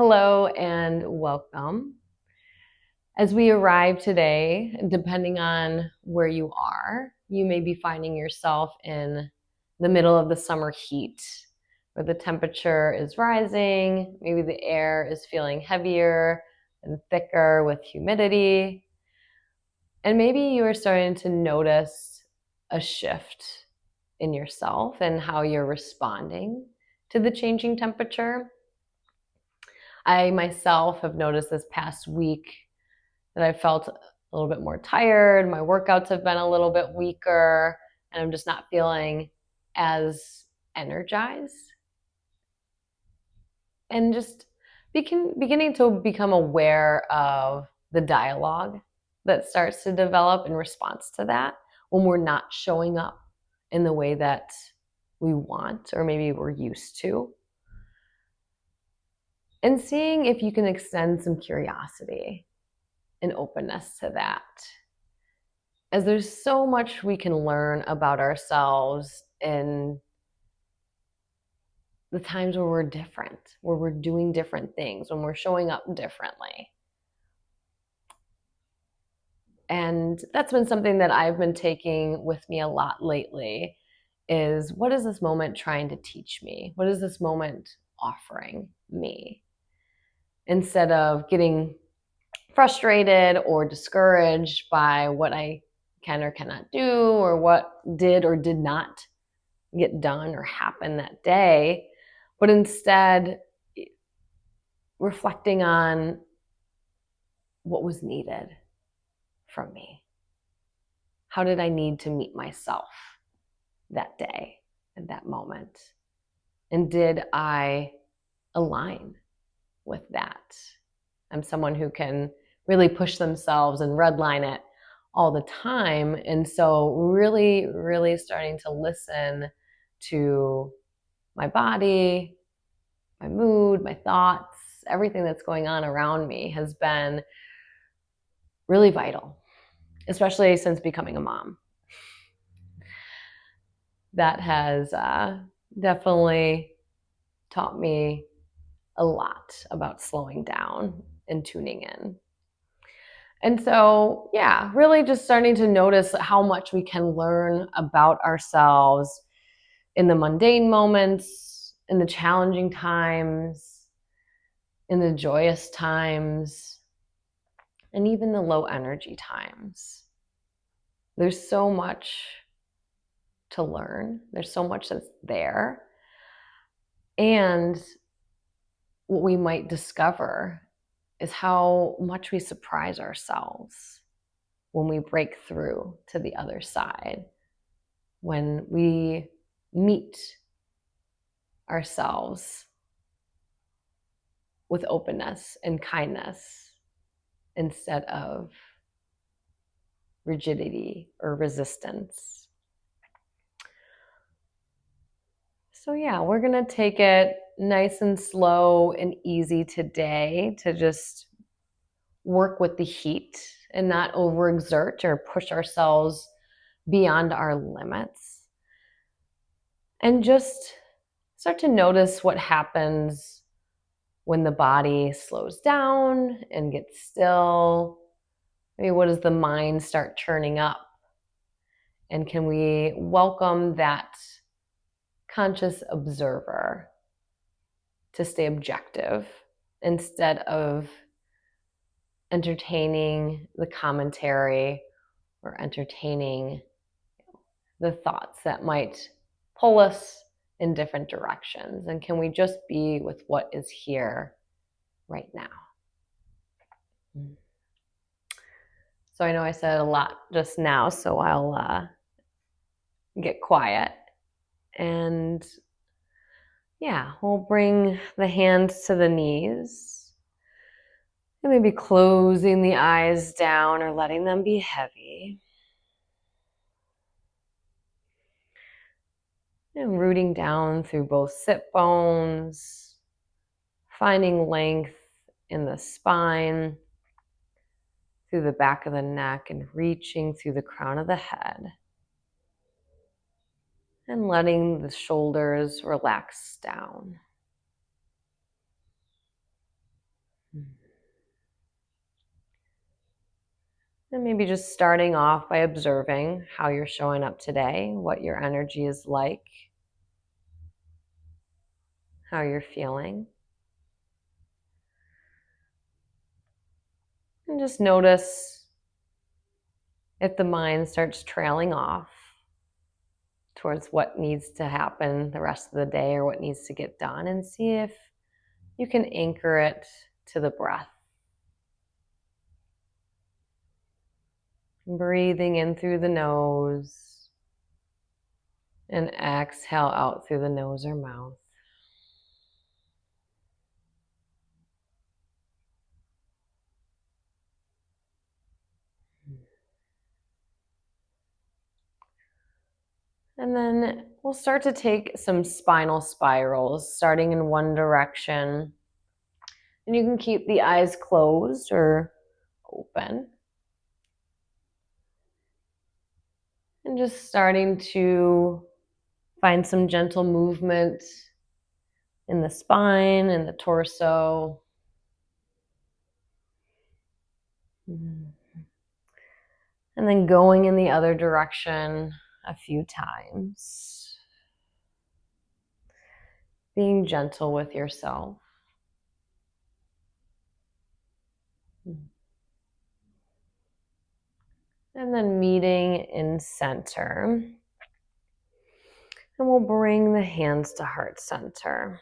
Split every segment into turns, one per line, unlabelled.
Hello and welcome. As we arrive today, depending on where you are, you may be finding yourself in the middle of the summer heat, where the temperature is rising, maybe the air is feeling heavier and thicker with humidity, and maybe you are starting to notice a shift in yourself and how you're responding to the changing temperature. I myself have noticed this past week that I felt a little bit more tired. My workouts have been a little bit weaker, and I'm just not feeling as energized. And just beginning to become aware of the dialogue that starts to develop in response to that when we're not showing up in the way that we want or maybe we're used to. And seeing if you can extend some curiosity and openness to that. As there's so much we can learn about ourselves in the times where we're different, where we're doing different things, when we're showing up differently. And that's been something that I've been taking with me a lot lately is what is this moment trying to teach me? What is this moment offering me? Instead of getting frustrated or discouraged by what I can or cannot do or what did or did not get done or happen that day, but instead reflecting on what was needed from me. How did I need to meet myself that day at that moment? And did I align with that? I'm someone who can really push themselves and redline it all the time. And so really, really starting to listen to my body, my mood, my thoughts, everything that's going on around me has been really vital, especially since becoming a mom. That has definitely taught me a lot about slowing down and tuning in. And so, yeah, really just starting to notice how much we can learn about ourselves in the mundane moments, in the challenging times, in the joyous times, and even the low energy times. There's so much to learn. There's so much that's there. And what we might discover is how much we surprise ourselves when we break through to the other side, when we meet ourselves with openness and kindness instead of rigidity or resistance. So yeah, we're going to take it nice and slow and easy today to just work with the heat and not overexert or push ourselves beyond our limits. And just start to notice what happens when the body slows down and gets still. Maybe what does the mind start churning up? And can we welcome that conscious observer to stay objective instead of entertaining the commentary or entertaining the thoughts that might pull us in different directions? And can we just be with what is here right now? So I know I said a lot just now, so I'll get quiet. And yeah, we'll bring the hands to the knees. And maybe closing the eyes down or letting them be heavy. And rooting down through both sit bones, finding length in the spine, through the back of the neck, and reaching through the crown of the head. And letting the shoulders relax down. And maybe just starting off by observing how you're showing up today, what your energy is like, how you're feeling. And just notice if the mind starts trailing off towards what needs to happen the rest of the day or what needs to get done, and see if you can anchor it to the breath. Breathing in through the nose and exhale out through the nose or mouth. And then we'll start to take some spinal spirals, starting in one direction. And you can keep the eyes closed or open. And just starting to find some gentle movement in the spine and the torso. And then going in the other direction a few times. Being gentle with yourself. And then meeting in center. And we'll bring the hands to heart center.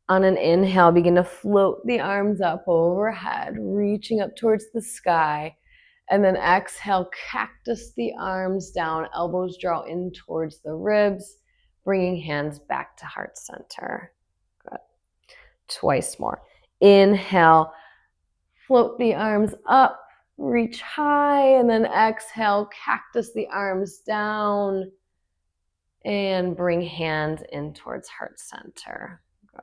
On an inhale, begin to float the arms up overhead, reaching up towards the sky. And then exhale, cactus the arms down, elbows draw in towards the ribs, bringing hands back to heart center. Good. Twice more. Inhale, float the arms up, reach high, and then exhale, cactus the arms down, and bring hands in towards heart center. Good.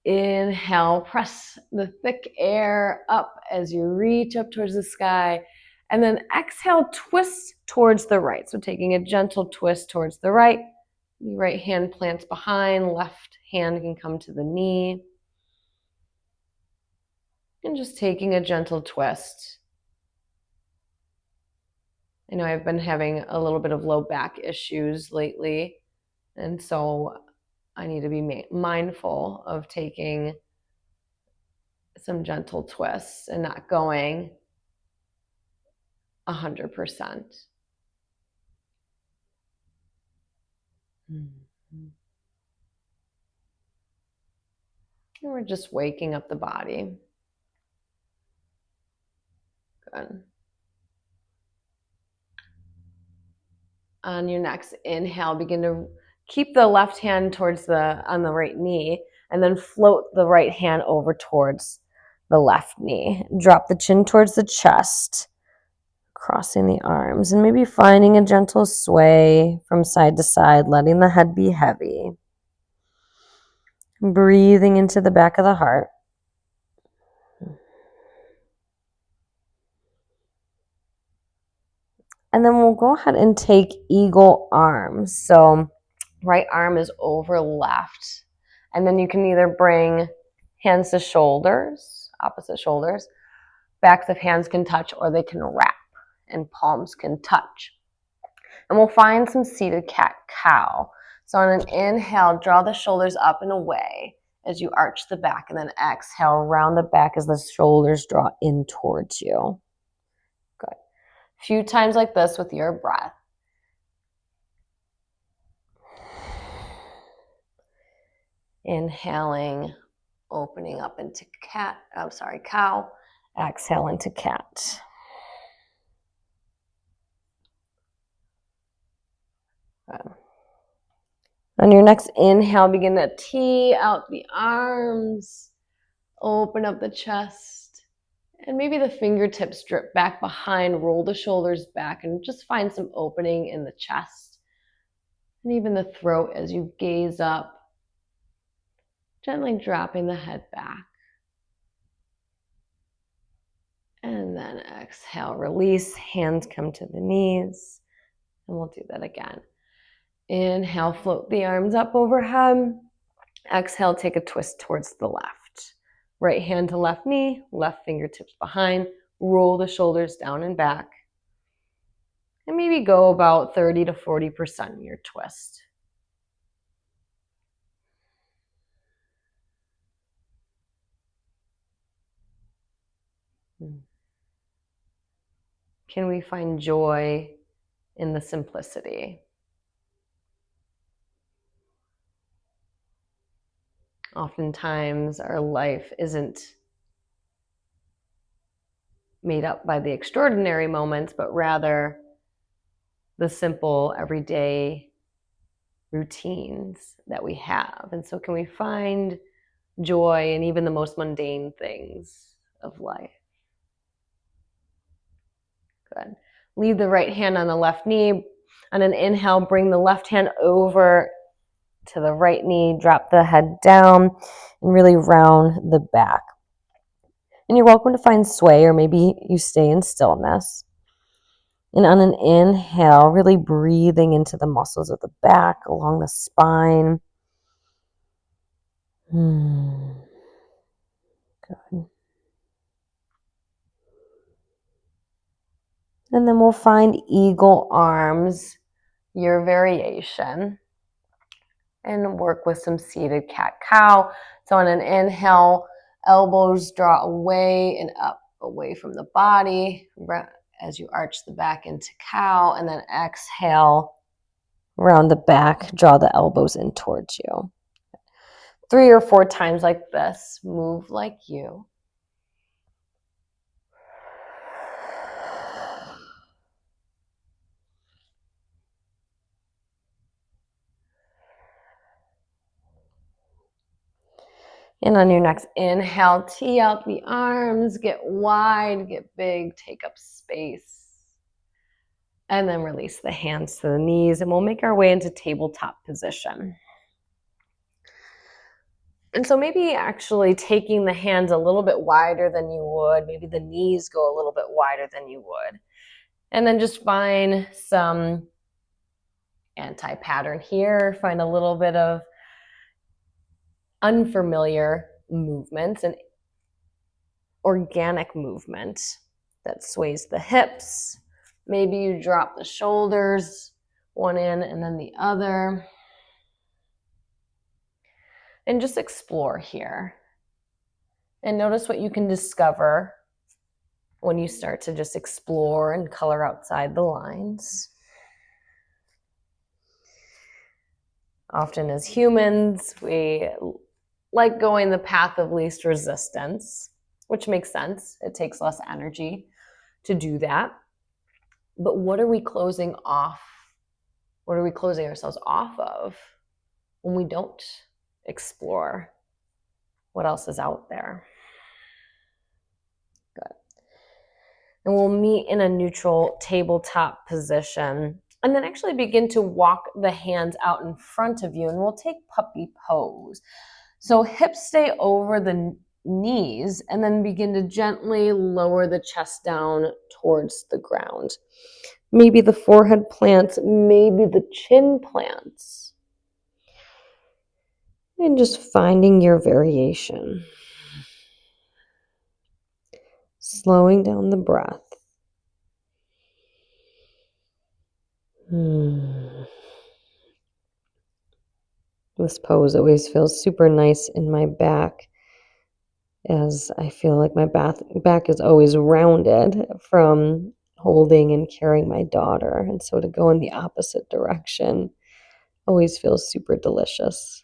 Inhale, press the thick air up as you reach up towards the sky. And then exhale, twist towards the right. So taking a gentle twist towards the right. The right hand plants behind, left hand can come to the knee. And just taking a gentle twist. I know I've been having a little bit of low back issues lately. And so I need to be mindful of taking some gentle twists and not going 100%. And we're just waking up the body. Good. On your next inhale, begin to keep the left hand on the right knee, and then float the right hand over towards the left knee. Drop the chin towards the chest, crossing the arms, and maybe finding a gentle sway from side to side, letting the head be heavy. Breathing into the back of the heart. And then we'll go ahead and take eagle arms. So right arm is over left. And then you can either bring hands to shoulders, opposite shoulders. Backs of hands can touch, or they can wrap and palms can touch. And we'll find some seated cat-cow. So on an inhale, draw the shoulders up and away as you arch the back, and then exhale, round the back as the shoulders draw in towards you. Good. A few times like this with your breath. Inhaling, opening up into cow. Exhale into cat. Good. On your next inhale, begin to tee out the arms, open up the chest, and maybe the fingertips drip back behind, roll the shoulders back, and just find some opening in the chest and even the throat as you gaze up, gently dropping the head back. And then exhale, release, hands come to the knees, and we'll do that again. Inhale, float the arms up overhead. Exhale, take a twist towards the left. Right hand to left knee, left fingertips behind, roll the shoulders down and back. And maybe go about 30 to 40% in your twist. Can we find joy in the simplicity? Oftentimes, our life isn't made up by the extraordinary moments, but rather the simple, everyday routines that we have. And so, can we find joy in even the most mundane things of life? Good. Leave the right hand on the left knee. On an inhale, bring the left hand over to the right knee, drop the head down, and really round the back. And you're welcome to find sway, or maybe you stay in stillness. And on an inhale, really breathing into the muscles of the back, along the spine. Good. And then we'll find eagle arms, your variation, and work with some seated cat-cow. So on an inhale, elbows draw away and up, away from the body as you arch the back into cow, and then exhale, round the back, draw the elbows in towards you. 3 or 4 times like this. Move like you. And on your next inhale, tee out the arms, get wide, get big, take up space. And then release the hands to the knees, and we'll make our way into tabletop position. And so maybe actually taking the hands a little bit wider than you would, maybe the knees go a little bit wider than you would. And then just find some anti-pattern here, find a little bit of unfamiliar movements and organic movement that sways the hips. Maybe you drop the shoulders, one in and then the other. And just explore here. And notice what you can discover when you start to just explore and color outside the lines. Often as humans, we like going the path of least resistance, which makes sense. It takes less energy to do that. But what are we closing off? What are we closing ourselves off of when we don't explore what else is out there? Good. And we'll meet in a neutral tabletop position, and then actually begin to walk the hands out in front of you, and we'll take puppy pose. So hips stay over the knees, and then begin to gently lower the chest down towards the ground. Maybe the forehead plants, maybe the chin plants. And just finding your variation. Slowing down the breath. This pose always feels super nice in my back, as I feel like my back is always rounded from holding and carrying my daughter. And so to go in the opposite direction always feels super delicious.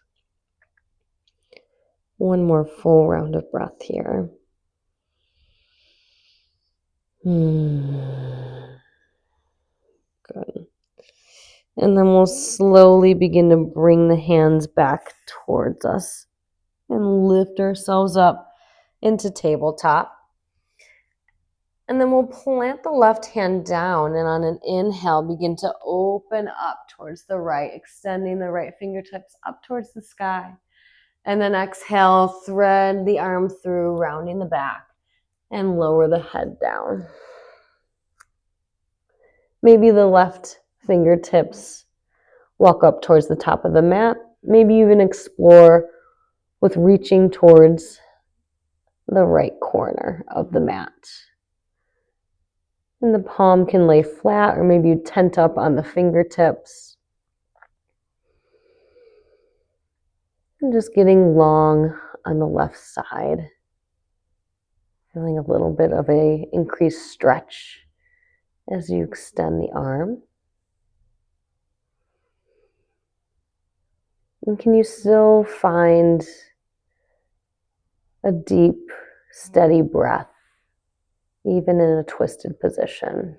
One more full round of breath here. Good. And then we'll slowly begin to bring the hands back towards us and lift ourselves up into tabletop. And then we'll plant the left hand down, and on an inhale, begin to open up towards the right, extending the right fingertips up towards the sky. And then exhale, thread the arm through, rounding the back, and lower the head down. Maybe the left fingertips walk up towards the top of the mat. Maybe even explore with reaching towards the right corner of the mat. And the palm can lay flat, or maybe you tent up on the fingertips. And just getting long on the left side. Feeling a little bit of an increased stretch as you extend the arm. And can you still find a deep, steady breath, even in a twisted position?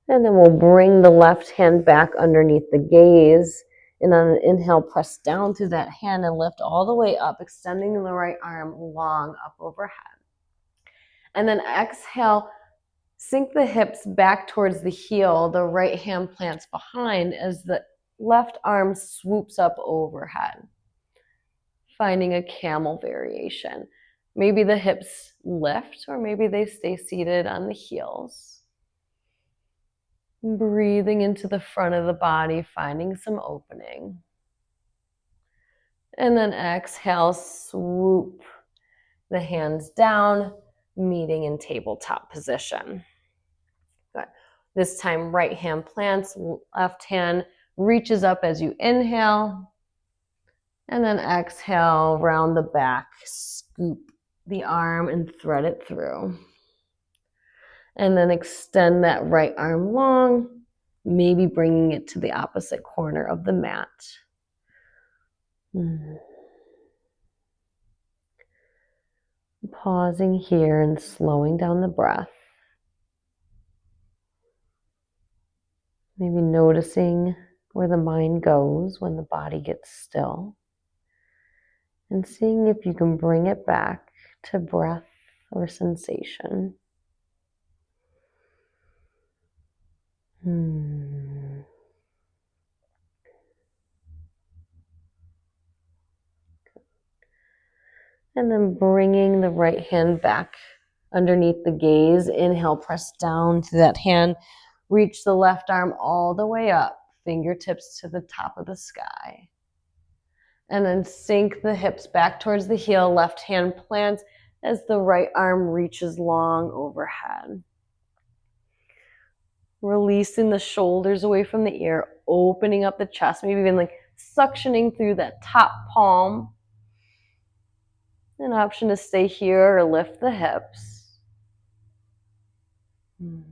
And then we'll bring the left hand back underneath the gaze. And on an inhale, press down through that hand and lift all the way up, extending the right arm long up overhead. And then exhale, sink the hips back towards the heel. The right hand plants behind as the left arm swoops up overhead, finding a camel variation. Maybe the hips lift, or maybe they stay seated on the heels. Breathing into the front of the body, finding some opening. And then exhale, swoop the hands down, meeting in tabletop position. Good. This time, right hand plants, left hand reaches up as you inhale. And then exhale, round the back, scoop the arm and thread it through. And then extend that right arm long, maybe bringing it to the opposite corner of the mat. Pausing here and slowing down the breath. Maybe noticing where the mind goes when the body gets still. And seeing if you can bring it back to breath or sensation. And then bringing the right hand back underneath the gaze. Inhale, press down to that hand. Reach the left arm all the way up, fingertips to the top of the sky. And then sink the hips back towards the heel. Left hand plants as the right arm reaches long overhead. Releasing the shoulders away from the ear, opening up the chest, maybe even like suctioning through that top palm. An option to stay here or lift the hips. And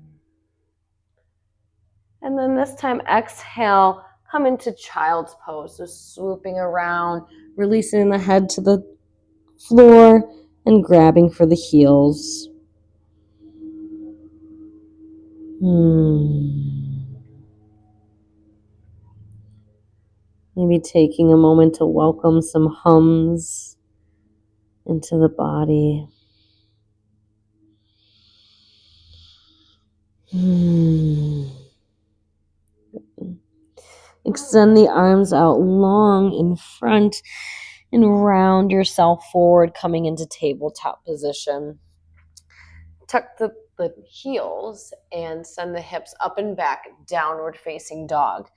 then this time, exhale, come into child's pose. So swooping around, releasing the head to the floor and grabbing for the heels. Maybe taking a moment to welcome some hums into the body. Extend the arms out long in front and round yourself forward, coming into tabletop position. Tuck the heels and send the hips up and back, downward facing dog.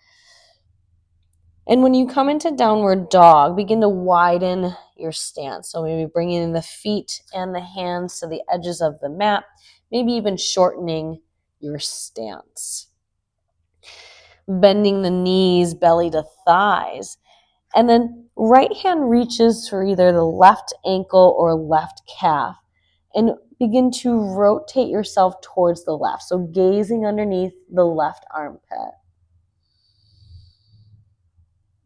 And when you come into downward dog, begin to widen your stance. So maybe bringing in the feet and the hands to the edges of the mat, maybe even shortening your stance. Bending the knees, belly to thighs. And then right hand reaches for either the left ankle or left calf. And begin to rotate yourself towards the left. So gazing underneath the left armpit.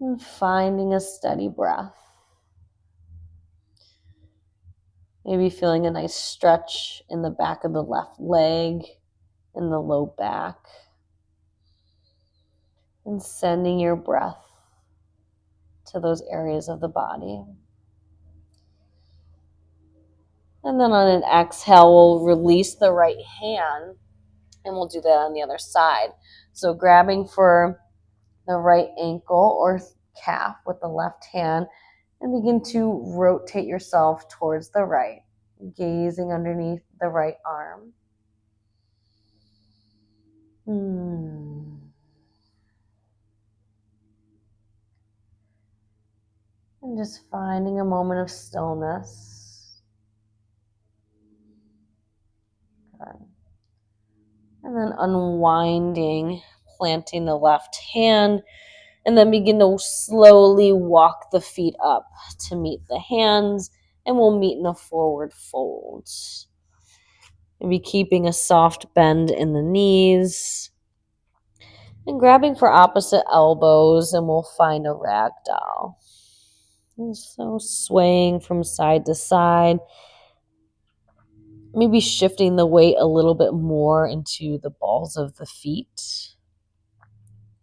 And finding a steady breath. Maybe feeling a nice stretch in the back of the left leg, in the low back. And sending your breath to those areas of the body. And then on an exhale, we'll release the right hand, and we'll do that on the other side. So grabbing for the right ankle or calf with the left hand, and begin to rotate yourself towards the right, gazing underneath the right arm. And just finding a moment of stillness. Good. And then unwinding, planting the left hand, and then begin to slowly walk the feet up to meet the hands, and we'll meet in a forward fold. Maybe keeping a soft bend in the knees, and grabbing for opposite elbows, and we'll find a ragdoll. And so swaying from side to side, maybe shifting the weight a little bit more into the balls of the feet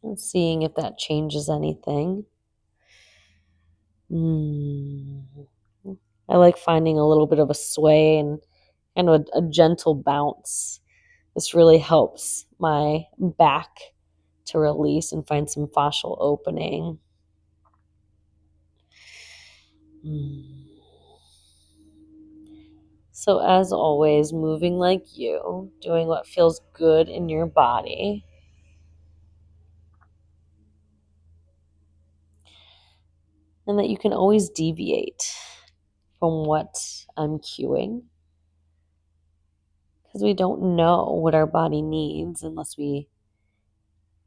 and seeing if that changes anything. I like finding a little bit of a sway and kind of a gentle bounce. This really helps my back to release and find some fascial opening. So as always, moving like you, doing what feels good in your body. And that you can always deviate from what I'm cueing. Because we don't know what our body needs unless we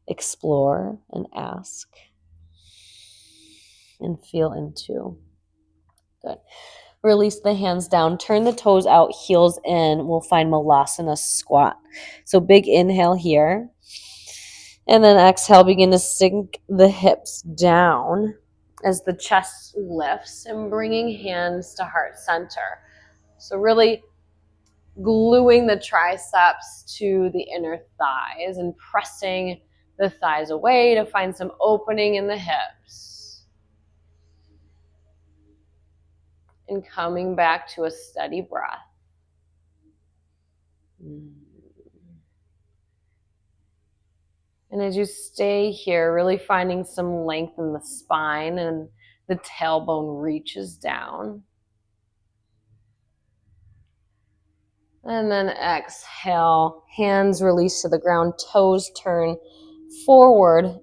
explore and ask and feel into. Good. Release the hands down. Turn the toes out, heels in. We'll find Malasana squat. So big inhale here. And then exhale, begin to sink the hips down as the chest lifts and bringing hands to heart center. So really gluing the triceps to the inner thighs and pressing the thighs away to find some opening in the hips. And coming back to a steady breath. And as you stay here, really finding some length in the spine and the tailbone reaches down. And then exhale, hands release to the ground, toes turn forward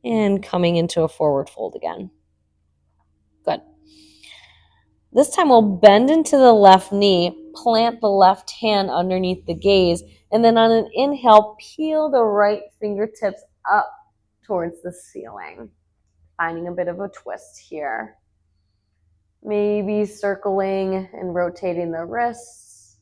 and coming into a forward fold again. Good. This time we'll bend into the left knee, plant the left hand underneath the gaze, and then on an inhale, peel the right fingertips up towards the ceiling. Finding a bit of a twist here. Maybe circling and rotating the wrists.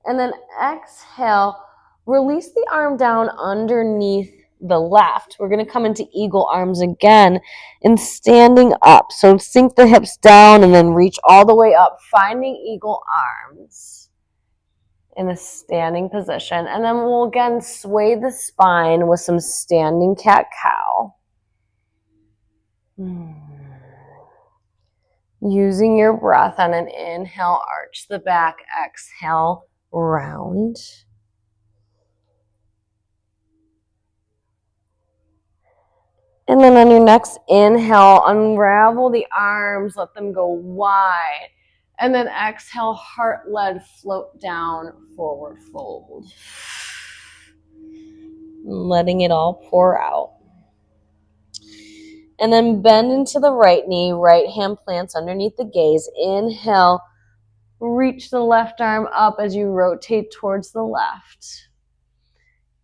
And then exhale, release the arm down underneath the left. We're going to come into eagle arms again and standing up. So sink the hips down and then reach all the way up, finding eagle arms in a standing position. And then we'll again sway the spine with some standing cat-cow. Using your breath on an inhale, arch the back, exhale, round. And then on your next inhale, unravel the arms, let them go wide. And then exhale, heart-led float down, forward fold. Letting it all pour out. And then bend into the right knee, right hand plants underneath the gaze. Inhale, reach the left arm up as you rotate towards the left.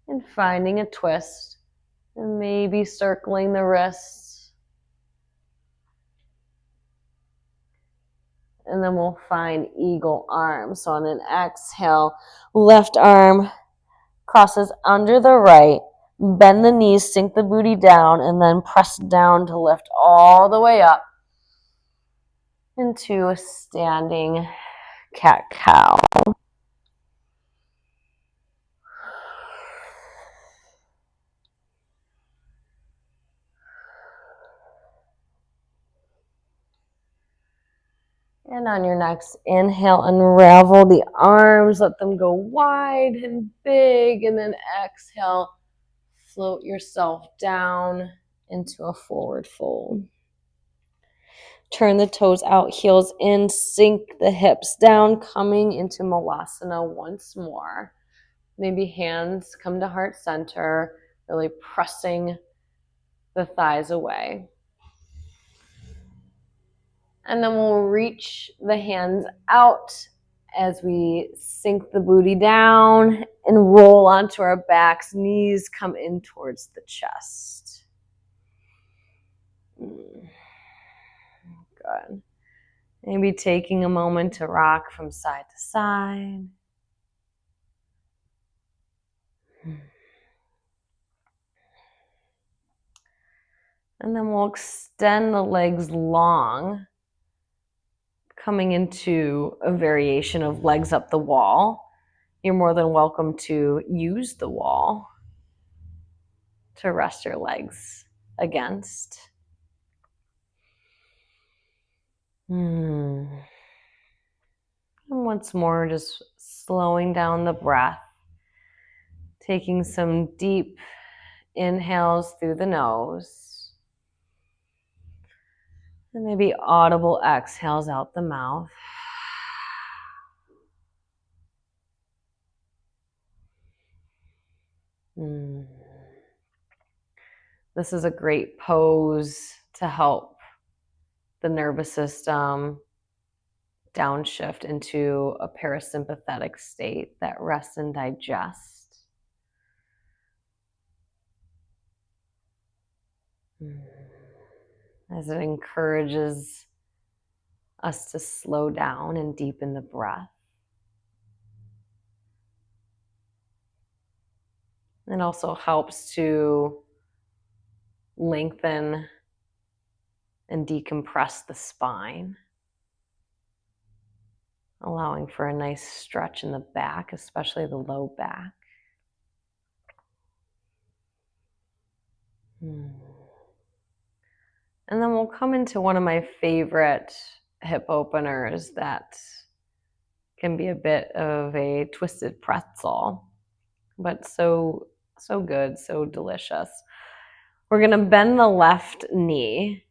And finding a twist. And maybe circling the wrists. And then we'll find eagle arms. So on an exhale, left arm crosses under the right. Bend the knees, sink the booty down, and then press down to lift all the way up into a standing cat-cow. And on your next inhale, unravel the arms, let them go wide and big, and then exhale, float yourself down into a forward fold. Turn the toes out, heels in, sink the hips down, coming into Malasana once more. Maybe hands come to heart center, really pressing the thighs away. And then we'll reach the hands out as we sink the booty down and roll onto our backs. Knees come in towards the chest. Good. Maybe taking a moment to rock from side to side. And then we'll extend the legs long, coming into a variation of legs up the wall. You're more than welcome to use the wall to rest your legs against. And once more, just slowing down the breath, taking some deep inhales through the nose, and maybe audible exhales out the mouth. This is a great pose to help the nervous system downshift into a parasympathetic state, that rest and digest. As it encourages us to slow down and deepen the breath. It also helps to lengthen and decompress the spine, allowing for a nice stretch in the back, especially the low back. And then we'll come into one of my favorite hip openers that can be a bit of a twisted pretzel, but so good, so delicious. We're going to bend the left knee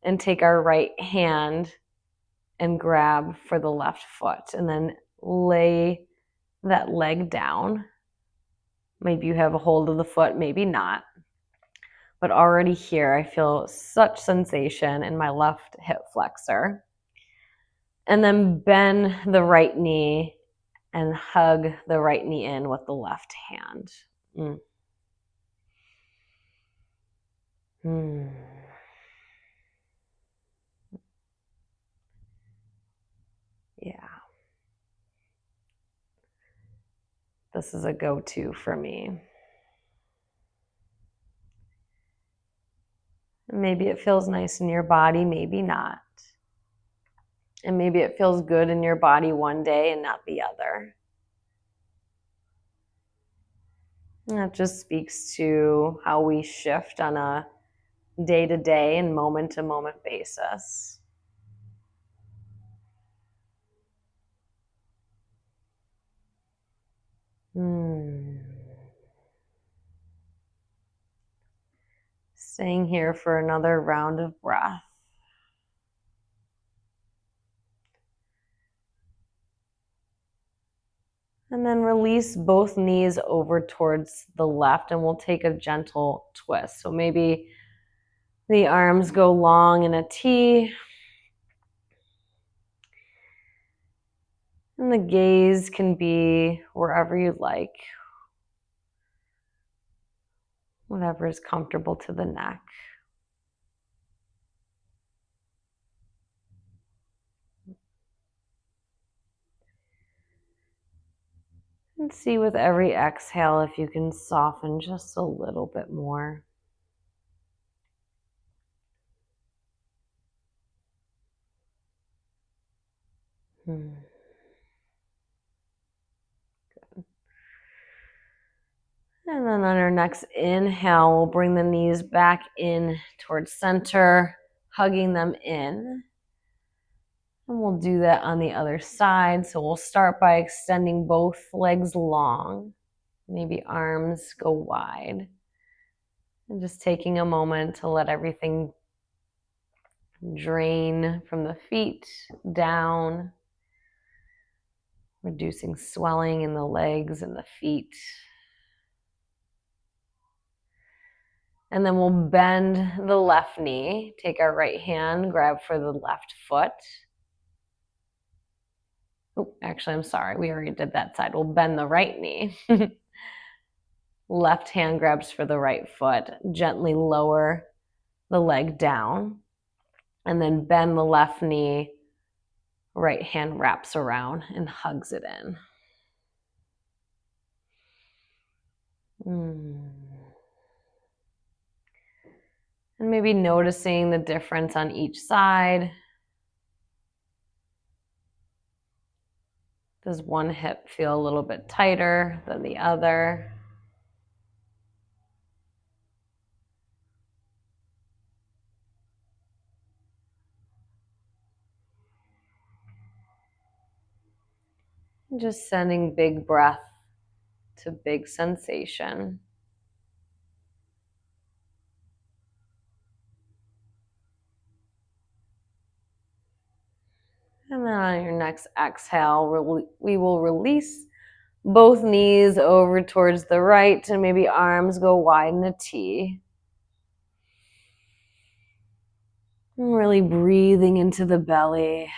and take our right hand and grab for the left foot, and then lay that leg down. Maybe you have a hold of the foot, maybe not. But already here, I feel such sensation in my left hip flexor. And then bend the right knee and hug the right knee in with the left hand. Yeah. This is a go-to for me. Maybe it feels nice in your body, maybe not. And maybe it feels good in your body one day and not the other. And that just speaks to how we shift on a day-to-day and moment-to-moment basis. Staying here for another round of breath. And then release both knees over towards the left, and we'll take a gentle twist. So maybe the arms go long in a T. And the gaze can be wherever you like. Whatever is comfortable to the neck. And see with every exhale if you can soften just a little bit more. Good. And then on our next inhale, we'll bring the knees back in towards center, hugging them in. And we'll do that on the other side. So we'll start by extending both legs long. Maybe arms go wide. And just taking a moment to let everything drain from the feet down, reducing swelling in the legs and the feet. And then we'll bend the left knee, take our right hand, grab for the left foot. Oh, actually, I'm sorry. We already did that side. We'll bend the right knee. Left hand grabs for the right foot. Gently lower the leg down. And then bend the left knee. Right hand wraps around and hugs it in. And maybe noticing the difference on each side. Does one hip feel a little bit tighter than the other? Just sending big breath to big sensation. And then on your next exhale, we will release both knees over towards the right and maybe arms go wide in a T. And really breathing into the belly.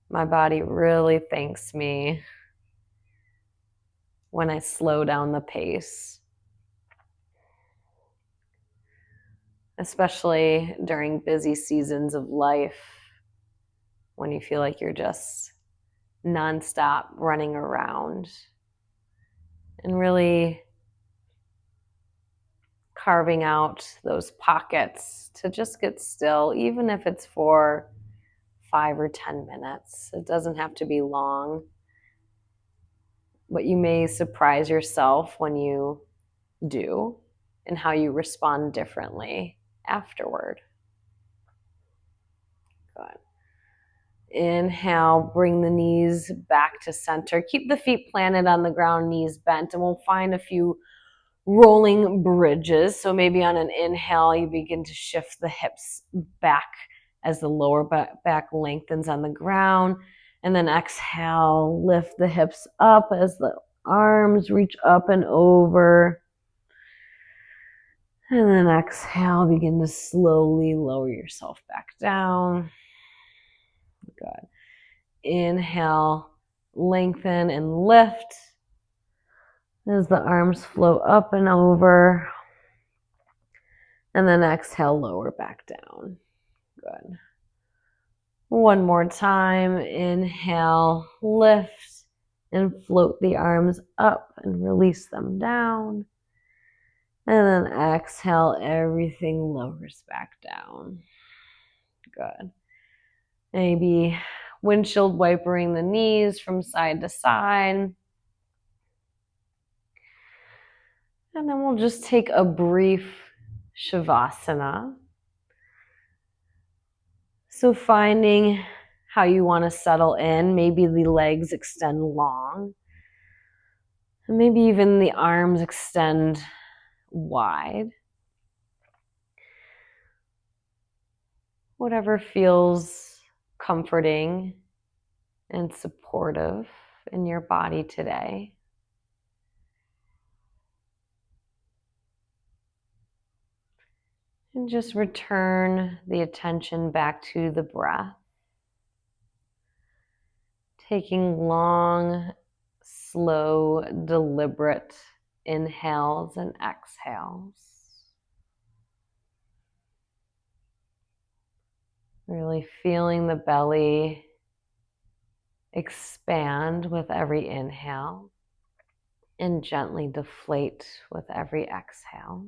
My body really thanks me when I slow down the pace, especially during busy seasons of life when you feel like you're just nonstop running around, and really carving out those pockets to just get still, even if it's for 5 or 10 minutes. It doesn't have to be long, but you may surprise yourself when you do and how you respond differently afterward. Good. Inhale, bring the knees back to center. Keep the feet planted on the ground, knees bent, and we'll find a few rolling bridges. So maybe on an inhale, you begin to shift the hips back as the lower back lengthens on the ground. And then exhale, lift the hips up as the arms reach up and over. And then exhale, begin to slowly lower yourself back down. Good. Inhale, lengthen and lift as the arms flow up and over. And then exhale, lower back down. Good. One more time. Inhale, lift and float the arms up and release them down. And then exhale, everything lowers back down. Good. Maybe windshield wipering the knees from side to side. And then we'll just take a brief Shavasana. So finding how you want to settle in, maybe the legs extend long, and maybe even the arms extend wide. Whatever feels comforting and supportive in your body today. And just return the attention back to the breath. Taking long, slow, deliberate inhales and exhales. Really feeling the belly expand with every inhale and gently deflate with every exhale.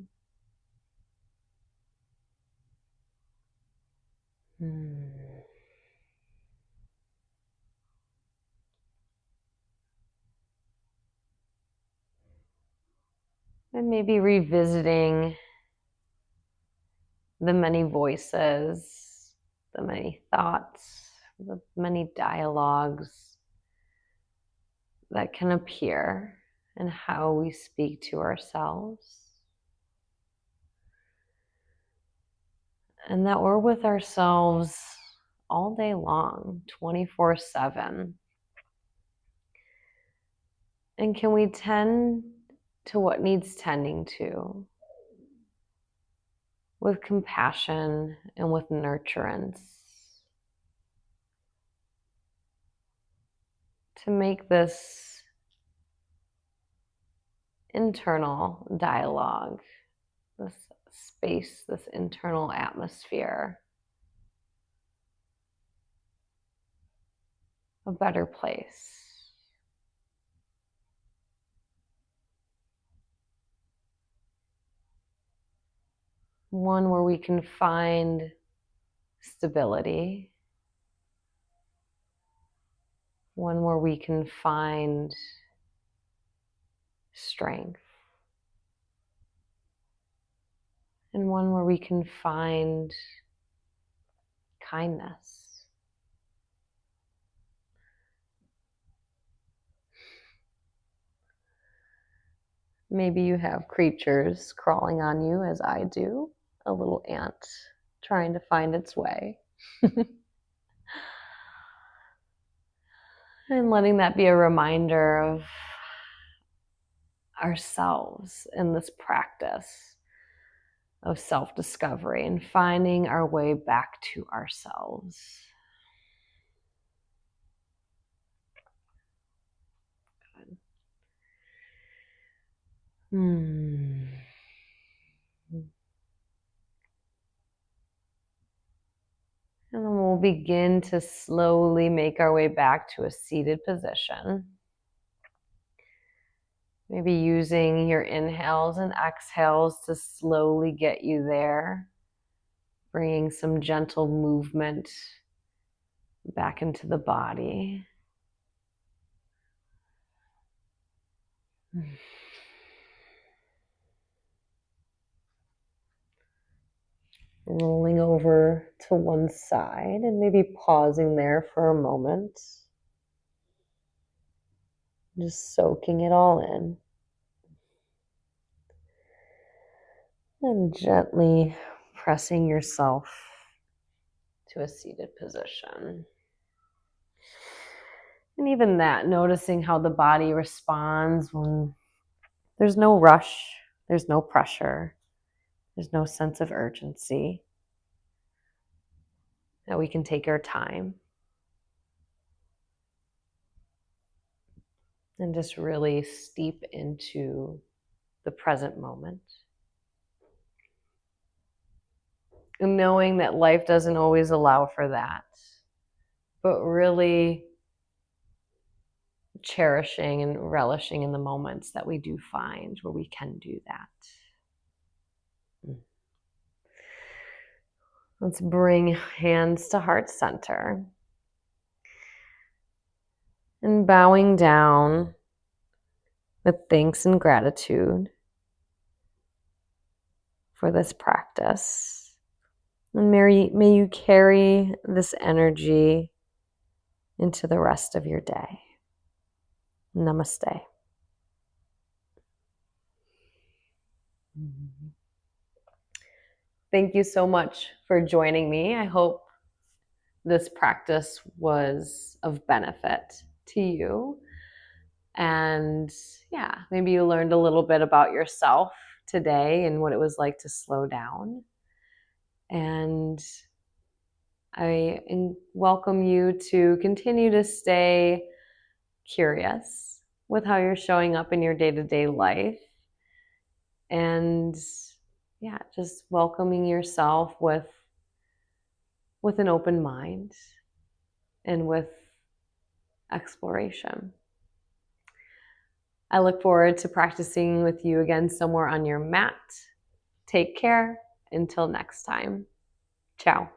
And maybe revisiting the many voices, the many thoughts, the many dialogues that can appear and how we speak to ourselves. And that we're with ourselves all day long, 24/7. And can we tend to what needs tending to with compassion and with nurturance to make this internal dialogue, this space, this internal atmosphere a better place. One where we can find stability, one where we can find strength, and one where we can find kindness. Maybe you have creatures crawling on you as I do, a little ant trying to find its way. And letting that be a reminder of ourselves in this practice of self-discovery and finding our way back to ourselves. Good. And then we'll begin to slowly make our way back to a seated position. Maybe using your inhales and exhales to slowly get you there, bringing some gentle movement back into the body. Rolling over to one side and maybe pausing there for a moment. Just soaking it all in. And gently pressing yourself to a seated position. And even that, noticing how the body responds when there's no rush, there's no pressure, there's no sense of urgency. That we can take our time and just really steep into the present moment. And knowing that life doesn't always allow for that, but really cherishing and relishing in the moments that we do find where we can do that. Let's bring hands to heart center. And bowing down with thanks and gratitude for this practice. And may you carry this energy into the rest of your day. Namaste. Thank you so much for joining me. I hope this practice was of benefit to you. And yeah, maybe you learned a little bit about yourself today and what it was like to slow down. And I welcome you to continue to stay curious with how you're showing up in your day-to-day life. And yeah, just welcoming yourself with an open mind and with exploration. I look forward to practicing with you again somewhere on your mat. Take care. Until next time. Ciao.